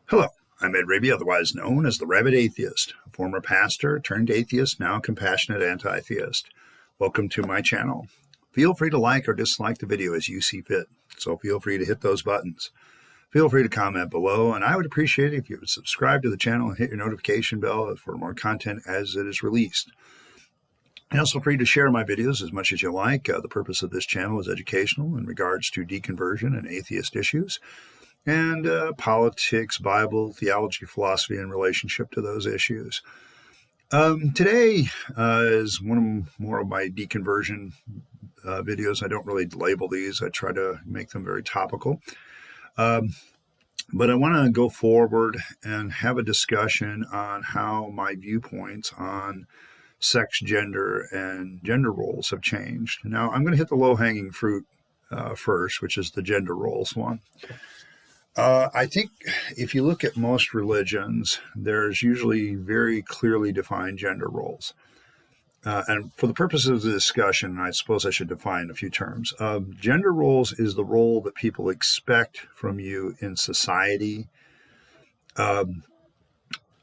Hello, I'm Ed Rabyd, otherwise known as the Rabyd Atheist, a former pastor turned atheist, now compassionate anti-theist. Welcome to my channel. Feel free to like or dislike the video as you see fit, so feel free to hit those buttons. Feel free to comment below, and I would appreciate it if you would subscribe to the channel and hit your notification bell for more content as it is released. And also free to share my videos as much as you like. The purpose of this channel is educational in regards to deconversion and atheist issues, and politics, Bible, theology, philosophy in relationship to those issues. Today is one more of my deconversion videos. I don't really label these. I try to make them very topical. But I want to go forward and have a discussion on how my viewpoints on sex, gender, and gender roles have changed. Now, I'm going to hit the low-hanging fruit first, which is the gender roles one. I think if you look at most religions, there's usually very clearly defined gender roles. And for the purposes of the discussion, I suppose I should define a few terms. Gender roles is the role that people expect from you in society,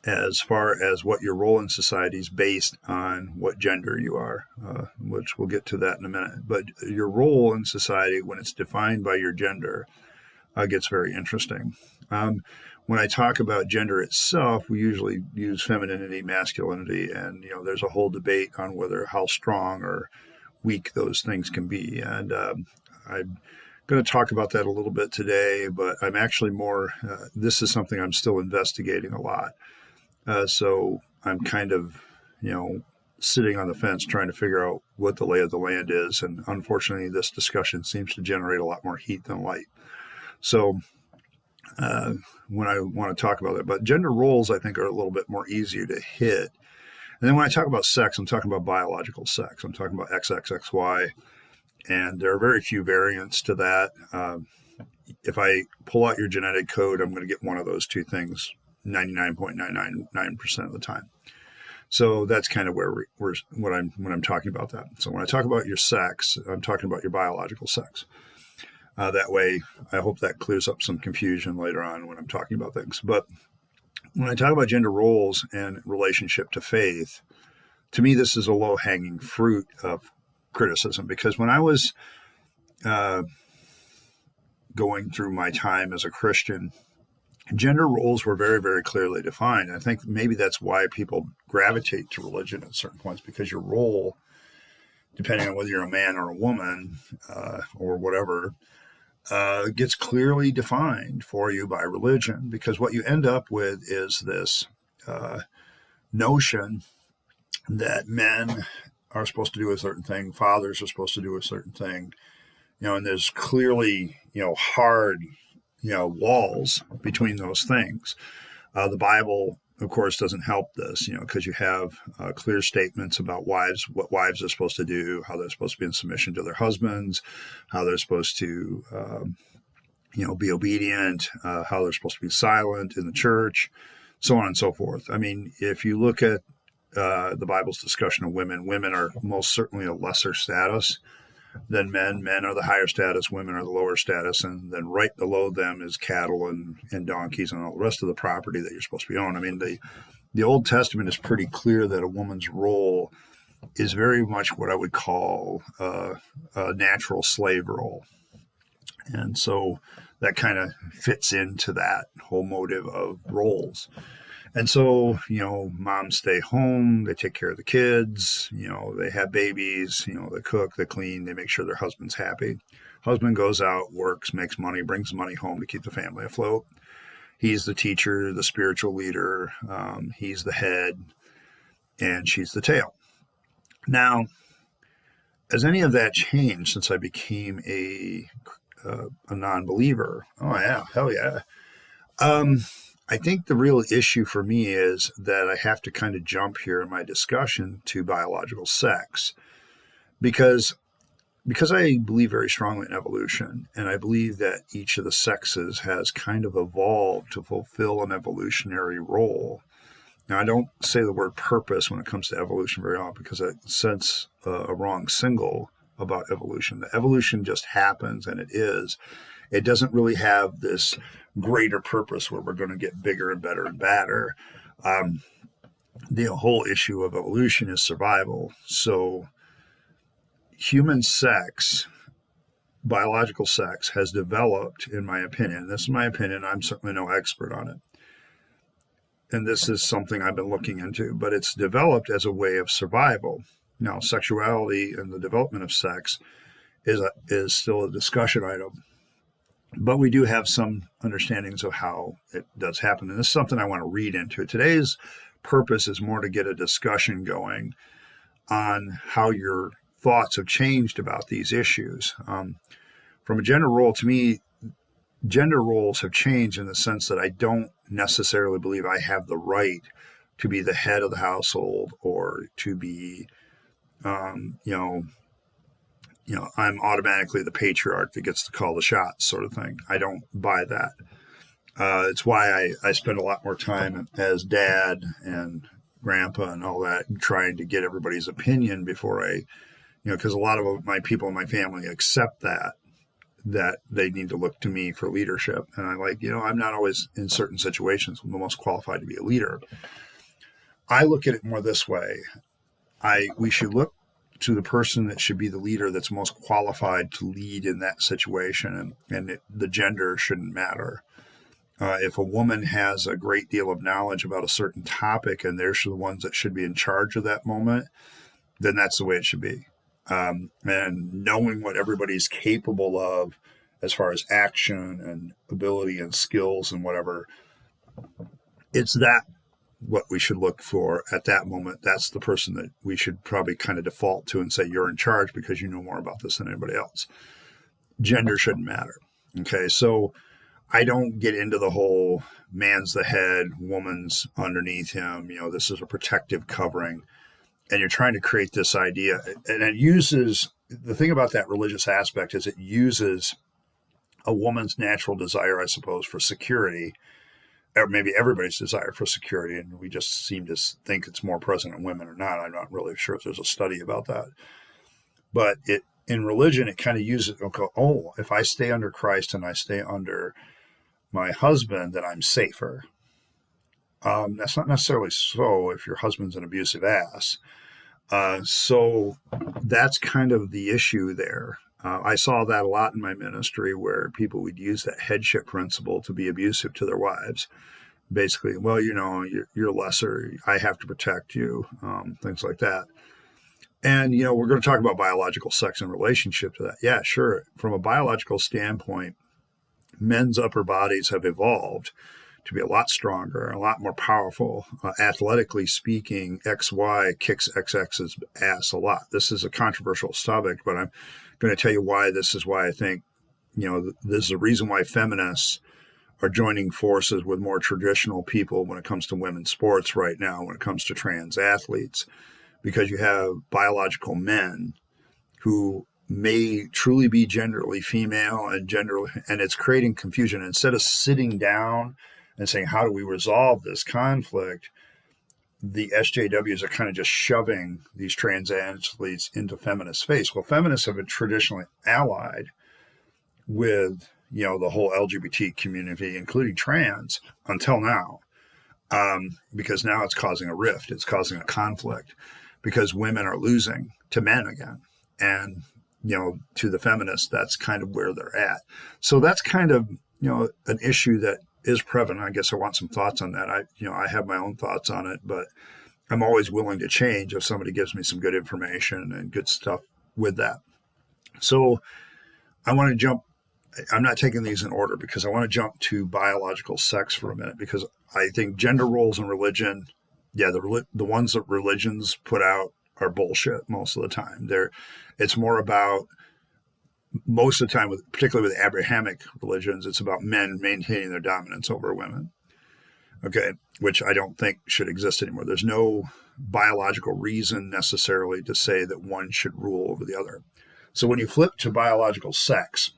as far as what your role in society is based on what gender you are, which we'll get to that in a minute. But your role in society, when it's defined by your gender, gets very interesting. When I talk about gender itself, we usually use femininity, masculinity, and there's a whole debate on how strong or weak those things can be. And I'm going to talk about that a little bit today, but I'm actually this is something I'm still investigating a lot. So I'm kind of, sitting on the fence trying to figure out what the lay of the land is. And unfortunately, this discussion seems to generate a lot more heat than light. So when I want to talk about it, but gender roles, I think, are a little bit more easier to hit. And then when I talk about sex, I'm talking about biological sex. I'm talking about XXXY, and there are very few variants to that. If I pull out your genetic code, I'm going to get one of those two things 99.999% of the time. So that's kind of when I'm talking about that. So when I talk about your sex, I'm talking about your biological sex. That way, I hope that clears up some confusion later on when I'm talking about things. But when I talk about gender roles and relationship to faith, to me, this is a low-hanging fruit of criticism. Because when I was going through my time as a Christian, gender roles were very, very clearly defined. I think maybe that's why people gravitate to religion at certain points, because your role, depending on whether you're a man or a woman or whatever, gets clearly defined for you by religion. Because what you end up with is this notion that men are supposed to do a certain thing, fathers are supposed to do a certain thing, and there's clearly, hard, walls between those things. The Bible, of course, doesn't help this, because you have clear statements about what wives are supposed to do, how they're supposed to be in submission to their husbands, how they're supposed to, be obedient, how they're supposed to be silent in the church, so on and so forth. I mean, if you look at the Bible's discussion of women, women are most certainly a lesser status than men. Men are the higher status, women are the lower status, and then right below them is cattle and donkeys and all the rest of the property that you're supposed to be owning. I mean, the Old Testament is pretty clear that a woman's role is very much what I would call a natural slave role. And so that kind of fits into that whole motive of roles. And so, moms stay home, they take care of the kids, they have babies, they cook, they clean, they make sure their husband's happy. Husband goes out, works, makes money, brings money home to keep the family afloat. He's the teacher, the spiritual leader, he's the head, and she's the tail. Now, has any of that changed since I became a non-believer? Oh yeah, hell yeah. I think the real issue for me is that I have to kind of jump here in my discussion to biological sex, because I believe very strongly in evolution, and I believe that each of the sexes has kind of evolved to fulfill an evolutionary role. Now, I don't say the word purpose when it comes to evolution very often, because I sense a wrong single about evolution. The evolution just happens, and it is. It doesn't really have this greater purpose where we're going to get bigger and better and badder. The whole issue of evolution is survival. So human sex, biological sex, has developed, in my opinion, this is my opinion, I'm certainly no expert on it, and this is something I've been looking into, but it's developed as a way of survival. Now, sexuality and the development of sex is still a discussion item, but we do have some understandings of how it does happen, and this is something I want to read into. Today's purpose is more to get a discussion going on how your thoughts have changed about these issues. From a gender role, to me, gender roles have changed in the sense that I don't necessarily believe I have the right to be the head of the household or to be, I'm automatically the patriarch that gets to call the shots, sort of thing. I don't buy that. It's why I spend a lot more time as dad and grandpa and all that, trying to get everybody's opinion before because a lot of my people in my family accept that they need to look to me for leadership. And I'm not always in certain situations the most qualified to be a leader. I look at it more this way. We should look to the person that should be the leader that's most qualified to lead in that situation, and the gender shouldn't matter. If a woman has a great deal of knowledge about a certain topic and they're the ones that should be in charge of that moment, then that's the way it should be. And knowing what everybody's capable of as far as action and ability and skills and whatever, it's that what we should look for at that moment. That's the person that we should probably kind of default to and say, you're in charge because you know more about this than anybody else. Gender shouldn't matter. Okay, so I don't get into the whole man's the head, woman's underneath him. This is a protective covering. And you're trying to create this idea. And it uses, the thing about that religious aspect is it uses a woman's natural desire, I suppose, for security, or maybe everybody's desire for security. And we just seem to think it's more present in women or not. I'm not really sure if there's a study about that. But in religion, it kind of uses, if I stay under Christ and I stay under my husband, then I'm safer. That's not necessarily so if your husband's an abusive ass. So that's kind of the issue there. I saw that a lot in my ministry where people would use that headship principle to be abusive to their wives. Basically, you're lesser, I have to protect you, things like that. And, we're going to talk about biological sex in relationship to that. Yeah, sure. From a biological standpoint, men's upper bodies have evolved to be a lot stronger, a lot more powerful. Athletically speaking, XY kicks XX's ass a lot. This is a controversial subject, but I'm going to tell you why. This is why I think, this is the reason why feminists are joining forces with more traditional people when it comes to women's sports right now, when it comes to trans athletes, because you have biological men who may truly be genderly female and it's creating confusion. Instead of sitting down and saying, how do we resolve this conflict? The SJWs are kind of just shoving these trans athletes into feminist face. Well, feminists have been traditionally allied with, the whole LGBT community, including trans, until now, because now it's causing a rift. It's causing a conflict because women are losing to men again. And, to the feminists, that's kind of where they're at. So that's kind of, an issue that is prevalent. I guess I want some thoughts on that. I have my own thoughts on it, but I'm always willing to change if somebody gives me some good information and good stuff with that. So I want to jump. I'm not taking these in order because I want to jump to biological sex for a minute, because I think gender roles in religion, the ones that religions put out are bullshit most of the time. It's more about, most of the time, particularly with Abrahamic religions, it's about men maintaining their dominance over women, okay, which I don't think should exist anymore. There's no biological reason necessarily to say that one should rule over the other. So when you flip to biological sex,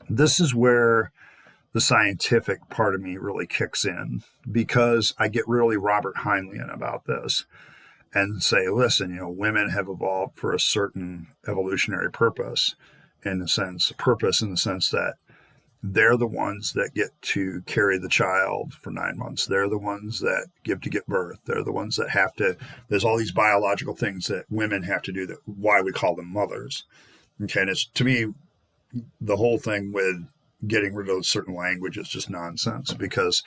this is where the scientific part of me really kicks in, because I get really Robert Heinlein about this and say, listen, women have evolved for a certain evolutionary purpose, in the sense that they're the ones that get to carry the child for 9 months. They're the ones that give to get birth. They're the ones that have to, there's all these biological things that women have to do, that why we call them mothers. Okay. And it's, to me, the whole thing with getting rid of certain language is just nonsense, because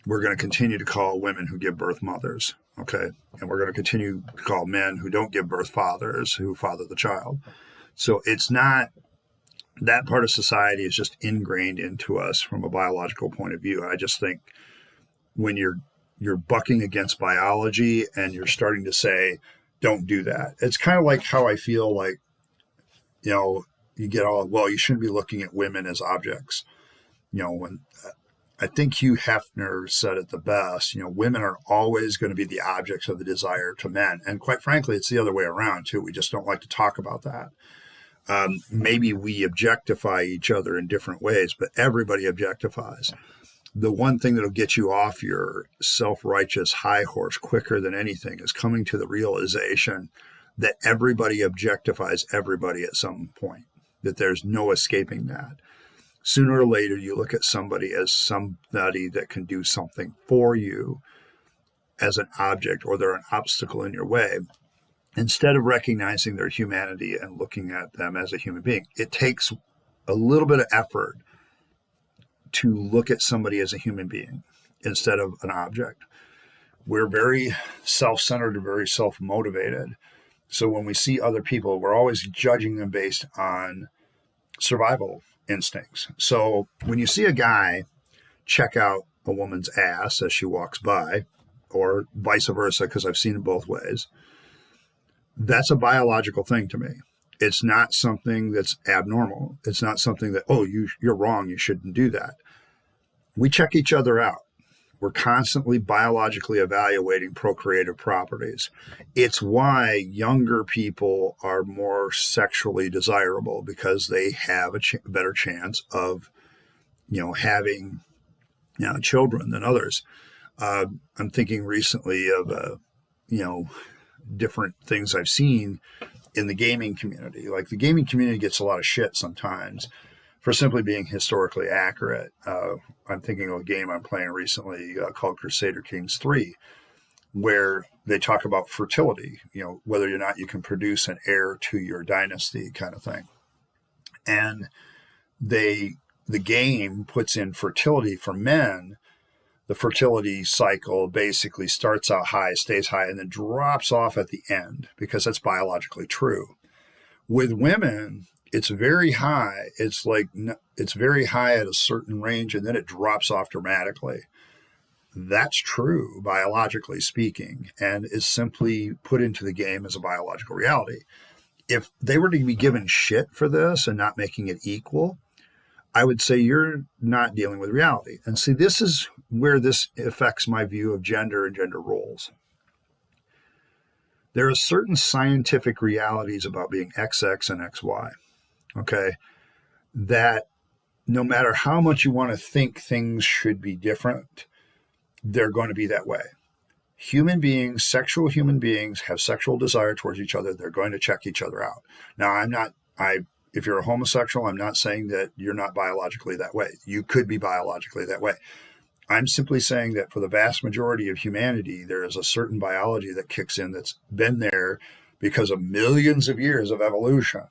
we're going to continue to call women who give birth mothers. Okay. And we're going to continue to call men who don't give birth fathers, who father the child. So it's not, that part of society is just ingrained into us from a biological point of view. I just think when you're bucking against biology and you're starting to say, don't do that. It's kind of like how I feel like, you get all, well, you shouldn't be looking at women as objects. When I think Hugh Hefner said it the best, women are always going to be the objects of the desire to men. And quite frankly, it's the other way around too. We just don't like to talk about that. Maybe we objectify each other in different ways, but everybody objectifies. The one thing that'll get you off your self-righteous high horse quicker than anything is coming to the realization that everybody objectifies everybody at some point, that there's no escaping that. Sooner or later, you look at somebody as somebody that can do something for you as an object, or they're an obstacle in your way, instead of recognizing their humanity and looking at them as a human being. It takes a little bit of effort to look at somebody as a human being instead of an object. We're very self-centered and very self-motivated. So when we see other people, we're always judging them based on survival instincts. So when you see a guy check out a woman's ass as she walks by, or vice versa, because I've seen it both ways, that's a biological thing to me. It's not something that's abnormal. It's not something that, oh, you're wrong, you shouldn't do that. We check each other out. We're constantly biologically evaluating procreative properties. It's why younger people are more sexually desirable, because they have a better chance of, having, children than others. I'm thinking recently of, different things I've seen in the gaming community. Like, the gaming community gets a lot of shit sometimes for simply being historically accurate. I'm thinking of a game I'm playing recently called Crusader Kings 3, where they talk about fertility, whether or not you can produce an heir to your dynasty kind of thing. And the game puts in fertility for men. The fertility cycle basically starts out high, stays high, and then drops off at the end, because that's biologically true. With women, it's very high. It's very high at a certain range, and then it drops off dramatically. That's true, biologically speaking, and is simply put into the game as a biological reality. If they were to be given shit for this and not making it equal, I would say you're not dealing with reality. And see, this is where this affects my view of gender and gender roles. There are certain scientific realities about being XX and XY, okay, that no matter how much you want to think things should be different, they're going to be that way. Human beings, sexual human beings, have sexual desire towards each other. They're going to check each other out. Now, if you're a homosexual, I'm not saying that you're not biologically that way. You could be biologically that way. I'm simply saying that for the vast majority of humanity, there is a certain biology that kicks in that's been there because of millions of years of evolution.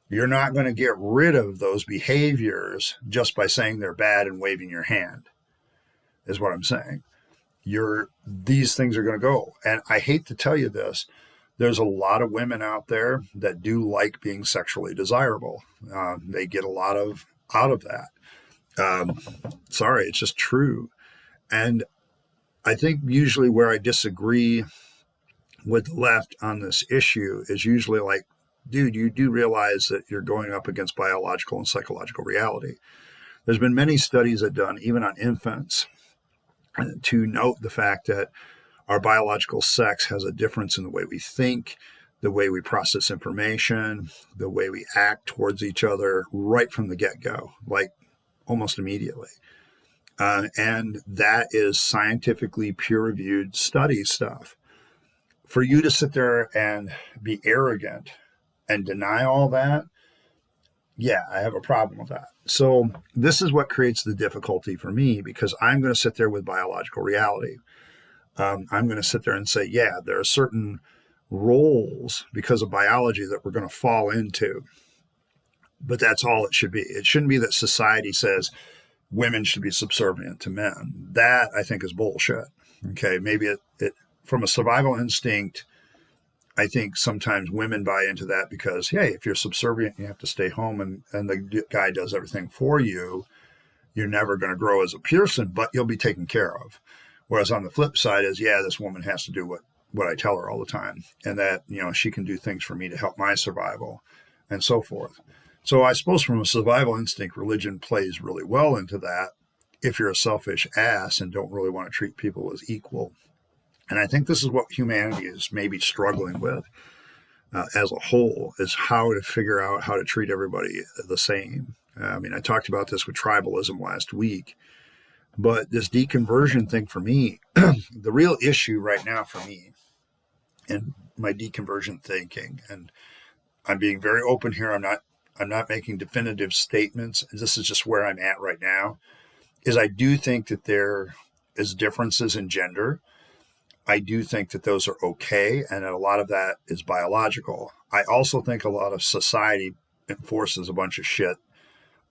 You're not going to get rid of those behaviors just by saying they're bad and waving your hand, is what I'm saying. These things are going to go. And I hate to tell you this, there's a lot of women out there that do like being sexually desirable. They get a lot out of that. Sorry, it's just true. And I think usually where I disagree with the left on this issue is usually like, dude, you do realize that you're going up against biological and psychological reality. There's been many studies that done, even on infants, to note the fact that our biological sex has a difference in the way we think, the way we process information, the way we act towards each other right from the get-go, like almost immediately. And that is scientifically peer-reviewed study stuff. For you to sit there and be arrogant and deny all that, Yeah, I have a problem with that. So this is what creates the difficulty for me because I'm going to sit there with biological reality. I'm going to sit there and say, yeah, there are certain roles because of biology that we're going to fall into, but that's all it should be. It shouldn't be that society says women should be subservient to men. That I think is bullshit. Okay, maybe it from a survival instinct. I think sometimes women buy into that because, hey, if you're subservient, you have to stay home and the guy does everything for you. You're never going to grow as a person, but you'll be taken care of. Whereas on the flip side is, yeah, this woman has to do what I tell her all the time. And that, she can do things for me to help my survival and so forth. So I suppose from a survival instinct, religion plays really well into that if you're a selfish ass and don't really want to treat people as equal. And I think this is what humanity is maybe struggling with as a whole, is how to figure out how to treat everybody the same. I mean, I talked about this with tribalism last week, but this deconversion thing for me, the real issue right now for me and my deconversion thinking, and I'm being very open here. I'm not making definitive statements. This is just where I'm at right now, is I do think that there is differences in gender. I do think that those are okay, and a lot of that is biological. I also think a lot of society enforces a bunch of shit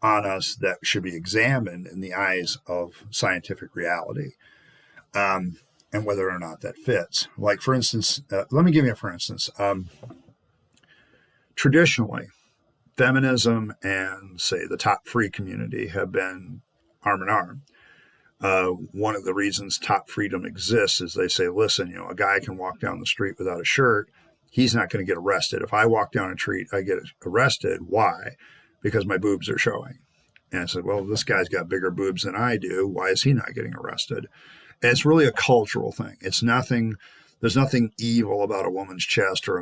on us that should be examined in the eyes of scientific reality, and whether or not that fits. Like, for instance, let me give you a for instance. Traditionally, feminism and, say, the top free community have been arm in arm. One of the reasons top freedom exists is they say, listen, a guy can walk down the street without a shirt. He's not going to get arrested. If I walk down a street, I get arrested. Why? Because my boobs are showing. And I said, well, this guy's got bigger boobs than I do. Why is he not getting arrested? And it's really a cultural thing. It's nothing, there's nothing evil about a woman's chest or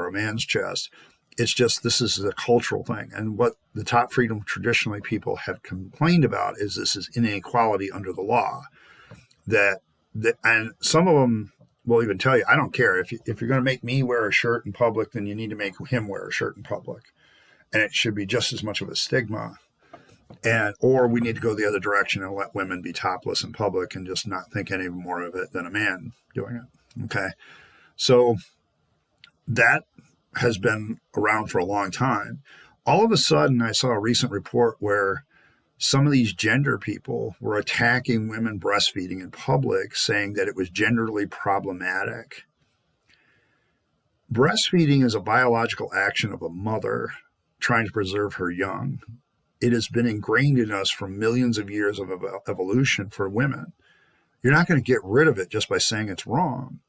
a man's chest. It's just, this is a cultural thing. And what the top freedom traditionally people have complained about is this is inequality under the law. And some of them will even tell you, I don't care. If you're going to make me wear a shirt in public, then you need to make him wear a shirt in public. And it should be just as much of a stigma. Or we need to go the other direction and let women be topless in public and just not think any more of it than a man doing it. Okay. So that has been around for a long time. All of a sudden, I saw a recent report where some of these gender people were attacking women breastfeeding in public, saying that it was genderly problematic. Breastfeeding is a biological action of a mother trying to preserve her young. It has been ingrained in us for millions of years of evolution for women. You're not going to get rid of it just by saying it's wrong.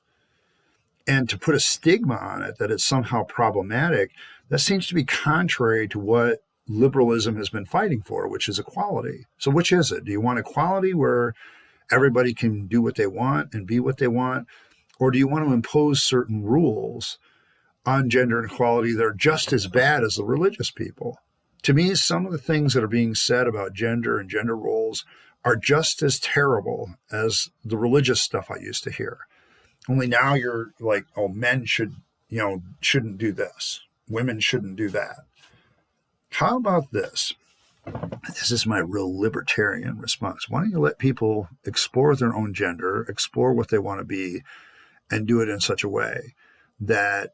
And to put a stigma on it that it's somehow problematic, that seems to be contrary to what liberalism has been fighting for, which is equality. So which is it? Do you want equality where everybody can do what they want and be what they want? Or do you want to impose certain rules on gender inequality that are just as bad as the religious people? To me, some of the things that are being said about gender and gender roles are just as terrible as the religious stuff I used to hear. Only now you're like, oh, men shouldn't do this. Women shouldn't do that. How about this? This is my real libertarian response. Why don't you let people explore their own gender, explore what they want to be, and do it in such a way that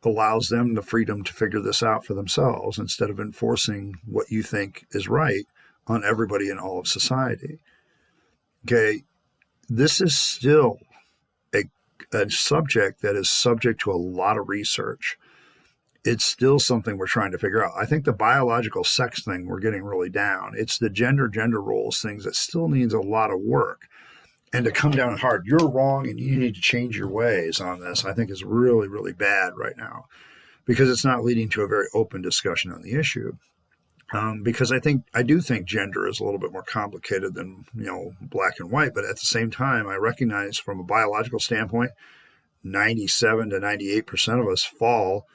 allows them the freedom to figure this out for themselves instead of enforcing what you think is right on everybody in all of society. Okay, this is still a subject that is subject to a lot of research. It's still something we're trying to figure out. I think the biological sex thing we're getting really down. It's the gender roles things that still needs a lot of work. And to come down hard, you're wrong and you need to change your ways on this, I think is really, really bad right now because it's not leading to a very open discussion on the issue. Because I do think gender is a little bit more complicated than, black and white. But at the same time, I recognize from a biological standpoint, 97 to 98% of us fall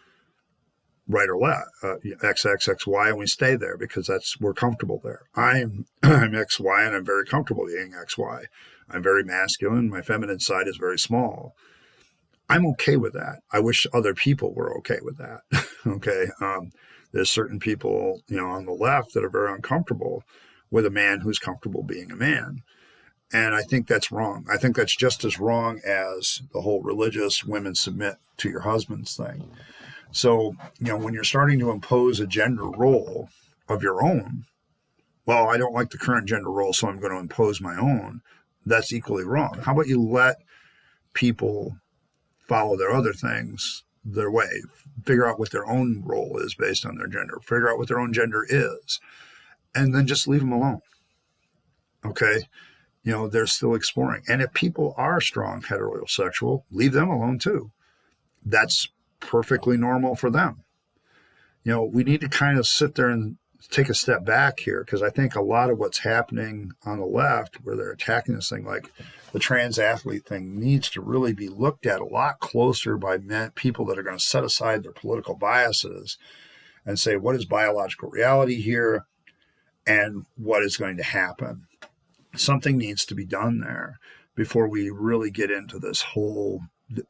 right or left, XY, and we stay there because we're comfortable there. I'm XY and I'm very comfortable being XY. I'm very masculine. My feminine side is very small. I'm okay with that. I wish other people were okay with that. Okay. There's certain people, on the left that are very uncomfortable with a man who's comfortable being a man. And I think that's wrong. I think that's just as wrong as the whole religious women submit to your husbands thing. So, when you're starting to impose a gender role of your own, well, I don't like the current gender role, so I'm going to impose my own. That's equally wrong. How about you let people follow their other things their way, figure out what their own role is based on their gender, figure out what their own gender is, and then just leave them alone. Okay? They're still exploring. And if people are strong heterosexual, leave them alone too. That's perfectly normal for them. We need to kind of sit there and take a step back here, because I think a lot of what's happening on the left, where they're attacking this thing like the trans athlete thing, needs to really be looked at a lot closer by people that are going to set aside their political biases and say, what is biological reality here and what is going to happen? Something needs to be done there before we really get into this whole,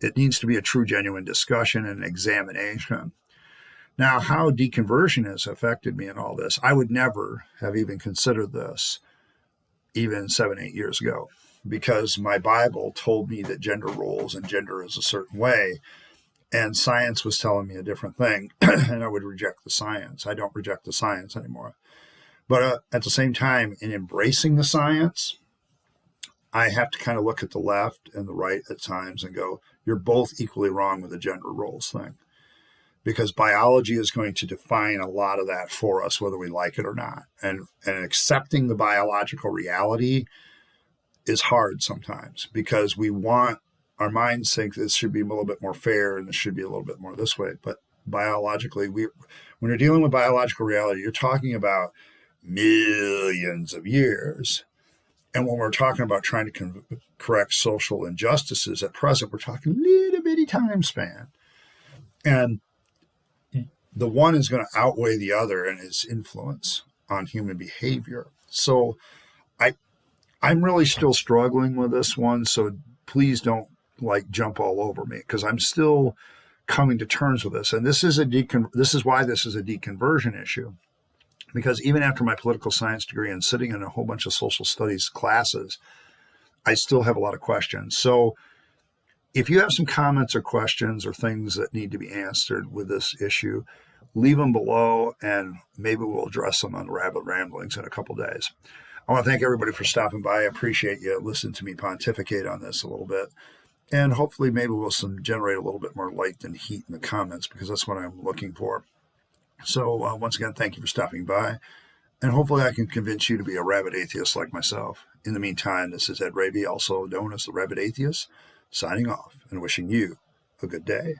it needs to be a true, genuine discussion and examination. Now, how deconversion has affected me in all this, I would never have even considered this even 7-8 years ago, because my Bible told me that gender roles and gender is a certain way, and science was telling me a different thing, and I would reject the science. I don't reject the science anymore. But at the same time, in embracing the science, I have to kind of look at the left and the right at times and go, you're both equally wrong with the gender roles thing. Because biology is going to define a lot of that for us, whether we like it or not. And accepting the biological reality is hard sometimes, because our minds think this should be a little bit more fair and this should be a little bit more this way. But biologically, when you're dealing with biological reality, you're talking about millions of years. And when we're talking about trying to correct social injustices at present, we're talking little bitty time span. And the one is going to outweigh the other in its influence on human behavior. So I'm really still struggling with this one. So please don't jump all over me, because I'm still coming to terms with this. And this is why this is a deconversion issue. Because even after my political science degree and sitting in a whole bunch of social studies classes, I still have a lot of questions. So if you have some comments or questions or things that need to be answered with this issue, leave them below, and maybe we'll address them on Rabyd Ramblings in a couple days. I want to thank everybody for stopping by. I appreciate you listening to me pontificate on this a little bit. And hopefully maybe we'll generate a little bit more light than heat in the comments, because that's what I'm looking for. So once again, thank you for stopping by. And hopefully I can convince you to be a rabid atheist like myself. In the meantime, this is Ed Rabyd, also known as the Rabid Atheist, signing off and wishing you a good day.